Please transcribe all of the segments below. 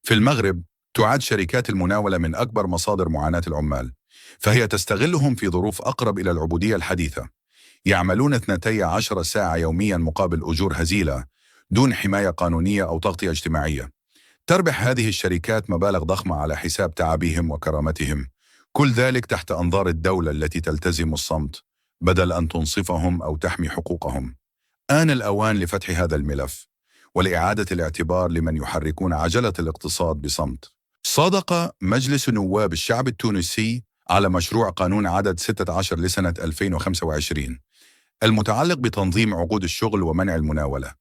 في المغرب تعد شركات المناولة من أكبر مصادر معاناة العمال، فهي تستغلهم في ظروف أقرب إلى العبودية الحديثة. يعملون 12 ساعة يوميا مقابل أجور هزيلة دون حماية قانونية أو تغطية اجتماعية. تربح هذه الشركات مبالغ ضخمة على حساب تعابهم وكرامتهم، كل ذلك تحت أنظار الدولة التي تلتزم الصمت بدل أن تنصفهم أو تحمي حقوقهم. آن الأوان لفتح هذا الملف ولإعادة الاعتبار لمن يحركون عجلة الاقتصاد بصمت. صادق مجلس نواب الشعب التونسي على مشروع قانون عدد 16 لسنة 2025 المتعلق بتنظيم عقود الشغل ومنع المناولة.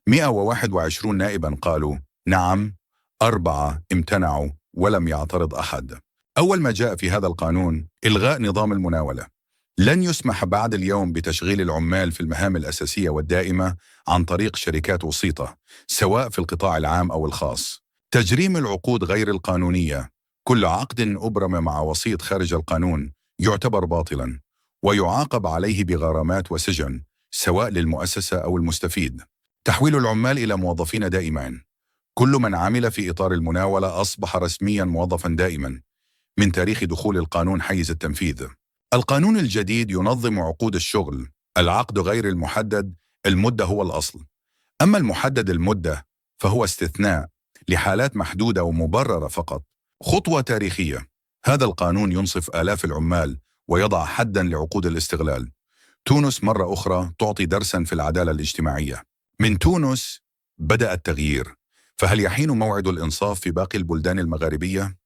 121 نائبا قالوا نعم، 4 امتنعوا ولم يعترض أحد. أول ما جاء في هذا القانون إلغاء نظام المناولة. لن يسمح بعد اليوم بتشغيل العمال في المهام الأساسية والدائمة عن طريق شركات وسيطة، سواء في القطاع العام أو الخاص. تجريم العقود غير القانونية. كل عقد أبرم مع وسيط خارج القانون يعتبر باطلاً ويعاقب عليه بغرامات وسجن، سواء للمؤسسة أو المستفيد. تحويل العمال إلى موظفين دائمين. كل من عمل في إطار المناولة أصبح رسمياً موظفاً دائماً من تاريخ دخول القانون حيز التنفيذ. القانون الجديد ينظم عقود الشغل. العقد غير المحدد المدة هو الأصل، أما المحدد المدة فهو استثناء لحالات محدودة ومبررة فقط. خطوة تاريخية. هذا القانون ينصف آلاف العمال ويضع حداً لعقود الاستغلال. تونس مرة أخرى تعطي درساً في العدالة الاجتماعية. من تونس بدأ التغيير، فهل يحين موعد الإنصاف في باقي البلدان المغاربية؟